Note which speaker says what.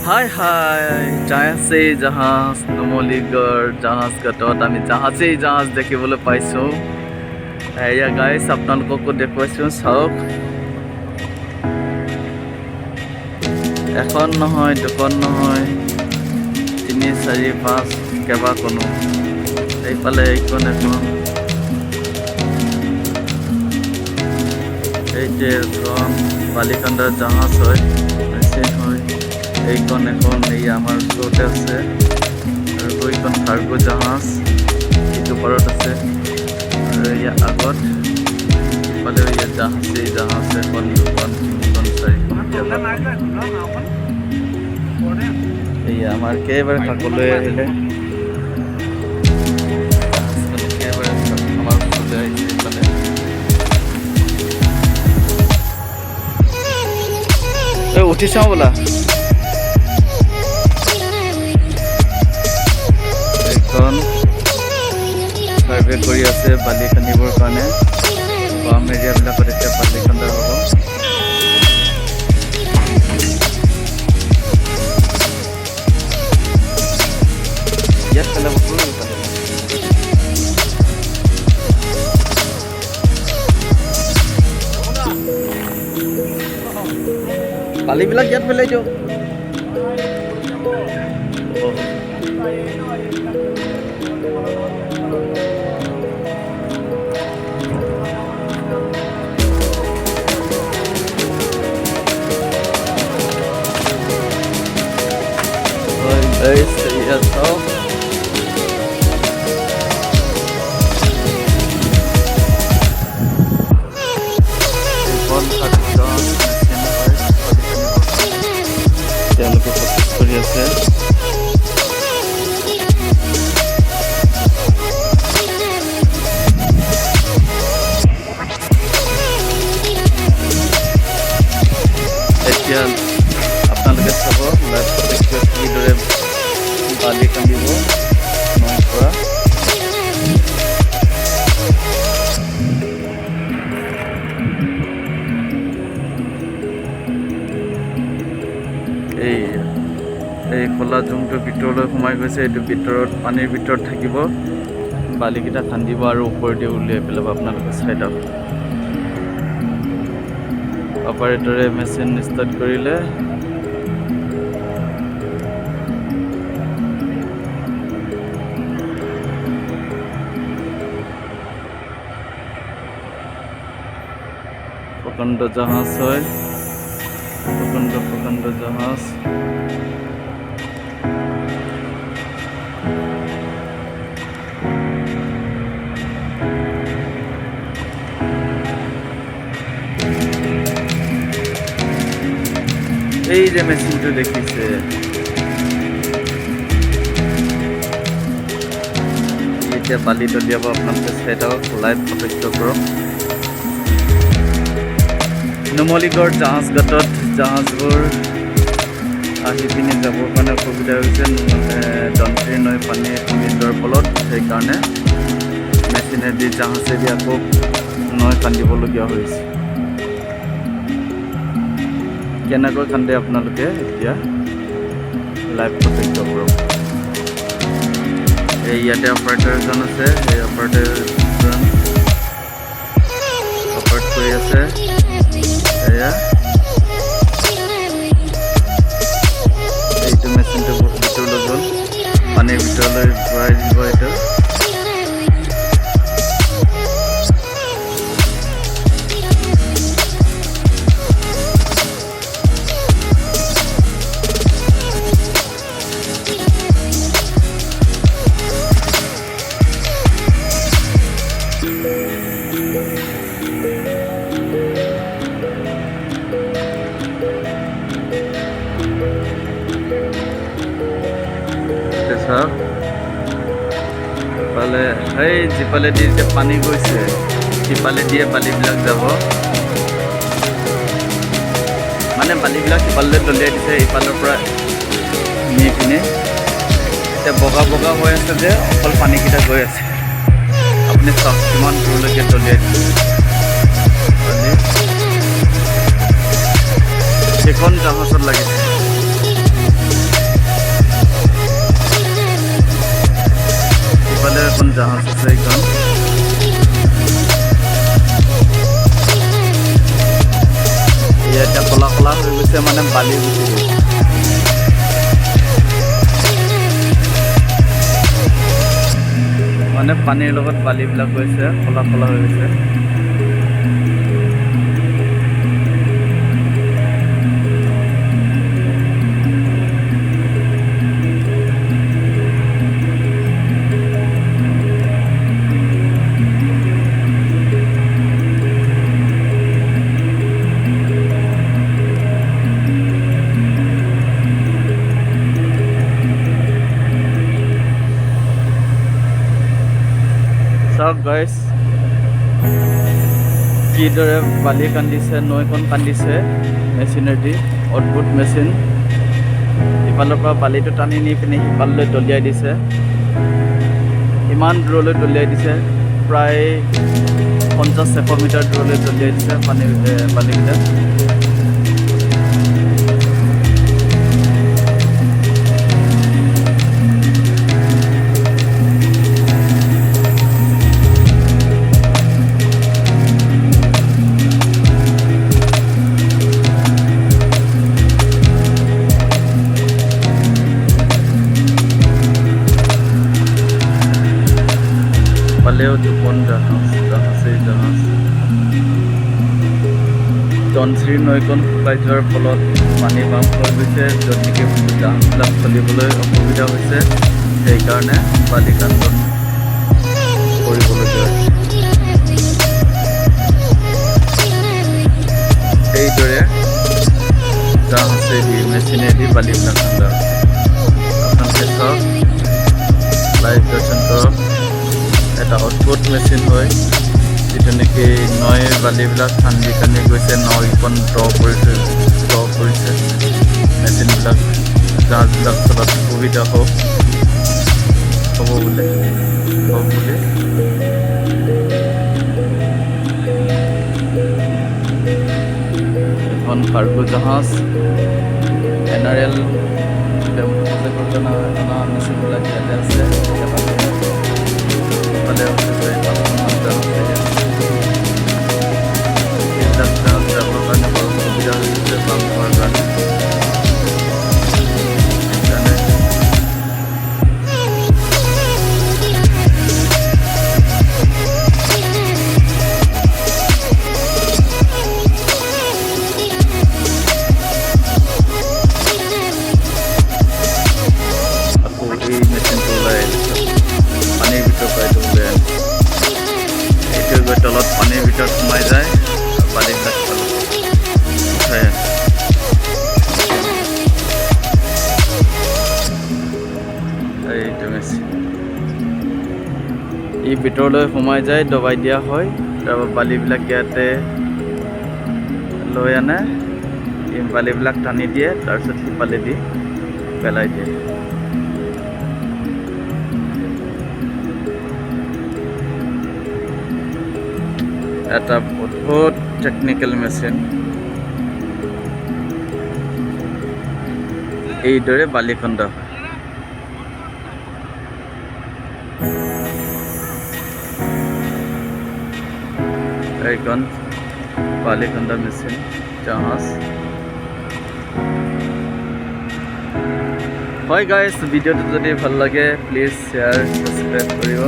Speaker 1: হাই হাই জাহাজেই জাহাজ নুমলীগড় জাহাজ ঘাটত আমি জাহাজেই জাহাজ দেখিবলৈ পাইছোঁ। এয়া গাইছ আপোনালোককো দেখুৱাইছোঁ, চাওক। এখন নহয়, দুখন নহয়, 3, 4, 5 কেইবাখনো। এইফালে এইখন এখন, এইটো এখন বালিকান্দাৰ জাহাজ হয়, হয়। এইখন এখন এই আমাৰ ওচৰতে আছে, আৰু এইখন কাৰ্গো জাহাজ এইটো পাৰত আছে, আৰু ইয়াৰ আগত ইফালে ইয়াত জাহাজ এখন, দুখন, 3খন, 4খন। এয়া আমাৰ একেবাৰে কাষলৈ আহিলে, জাহাজখন একেবাৰে আমাৰ ওচৰলৈ আহিছে। ইফালে উঠি চাওঁ বোলা। এইখন চাৰ্ভে কৰি আছে বালি খান্দিবৰ কাৰণে। বাম এৰিয়াবিলাকত এতিয়া বালি খান্দা হ'ব। ইয়াত পেলাব বালিবিলাক ইয়াত পেলাই দিয়ক। Yes, so তেওঁলোকে প্ৰস্তুত কৰি আছে। এতিয়া আপোনালোকে চাব কিদৰে বালি খান্দিব নৈৰ পৰা। এই খোলা জুংটো ভিতৰলৈ সোমাই গৈছে, এইটো ভিতৰত পানীৰ ভিতৰত থাকিব। বালিকেইটা খান্দিব আৰু ওপৰেদি উলিয়াই পেলাব। আপোনালোকে চাই দিয়ক। অপাৰেটৰে মেচিন ষ্টাৰ্ট কৰিলে। প্রকাণ্ড জাহাজ হয়, প্রকাণ্ড জাহাজ। এই যে মেচিনটো দেখিছে, এতিয়া বালি দলিয়াব। আপোনালোকে চাই থাকক, লাইভ প্ৰত্যক্ষ কৰক। নুমলীগড় জাহাজ ঘাটত জাহাজবোৰ আহি পিনি যাবৰ কাৰণে অসুবিধা হৈছে, যন্ত্ৰী নৈ পানী কমি যোৱাৰ ফলত। সেইকাৰণে মেচিনেদি জাহাজেদি আকৌ নৈ খান্দিবলগীয়া হৈছে। কেনেকৈ খান্দে আপোনালোকে এতিয়া লাইভ প্ৰত্যক্ষ কৰক। এই ইয়াতে অপাৰেটৰ এজন আছে, এই অপাৰেটৰজন অপাৰেট কৰি আছে। এয়া এইটো মেচিনটো বহুত ভিতৰলৈ গ'ল, পানীৰ ভিতৰলৈ ভৰাই দিব এইটো। ইফালে সেই যিফালেদি এতিয়া পানী গৈছে সিফালে দিয়ে বালিবিলাক যাব। মানে বালিবিলাক সিফালে দলিয়াই দিছে, ইফালৰ পৰা নি পিনে এতিয়া বগা বগা হৈ আছে যে অকল পানীকেইটা গৈ আছে। আপুনি চাওক কিমান দূৰলৈকে দলিয়াই দিছে। সেইখন জাহাজত লাগিছে। গৈছে মানে বালি গুচি গৈছে। মানে পানীৰ লগত বালিবিলাক গৈছে, কলা কলা হৈ গৈছে। চাওক গাইজ, কিদৰে বালি কান্দিছে, নৈখন কান্দিছে মেচিনেদি। অদ্ভুত মেচিন। ইফালৰ পৰা বালিটো টানি নি পিনে সিফাললৈ দলিয়াই দিছে। ইমান দূৰলৈ দলিয়াই দিছে, প্ৰায় 50-100 মিটাৰ দূৰলৈ দলিয়াই দিছে বালিবিলাক। Paleo Dupon জাহাজ ধনশ্ৰী নৈখন শুকাই যোৱাৰ ফলত পানী বাম হৈ গৈছে, য'ত নেকি জাহাজবিলাক চলিবলৈ অসুবিধা হৈছে। সেইকাৰণে বালিকান্দত কৰিবলগীয়া হৈছে। এইদৰে জাহাজেদি মেচিনেদি বালিবিলাক কান্দা হৈছে। আপোনালোকে চাওক, লাইভ দৰ্শন কৰক। এটা অদ্ভুত মেচিন হয়, যিটো নেকি নৈৰ বালিবিলাক খান্দি খান্দি গৈছে, নৈখন কৰিছে মেচিনবিলাক। জাহাজবিলাক চলাত সুবিধা হ'ব বুলি এখন কাৰ্গো জাহাজ NRL অনা মেচিনবিলাক ইয়াতে আছে। তলত পানীৰ ভিতৰত সোমাই যায়, বালিবিলাক উঠাই আনে। এইটো মেচিন ই ভিতৰলৈ সোমাই যায়, দবাই দিয়া হয়। তাৰপৰা বালিবিলাক ইয়াতে লৈ আনে, এই বালিবিলাক টানি দিয়ে, তাৰপিছত সিফালে দি পেলাই দিয়ে। এটা অদ্ভুত টেকনিক্যাল মেচিন। এইদৰে বালি খন্দা হয়। এইখন বালি খন্দা মেচিন জাহাজ। হয় গাইজ, ভিডিঅ'টো যদি ভাল লাগে প্লিজ শ্বেয়াৰ, ছাবস্ক্ৰাইব কৰিব।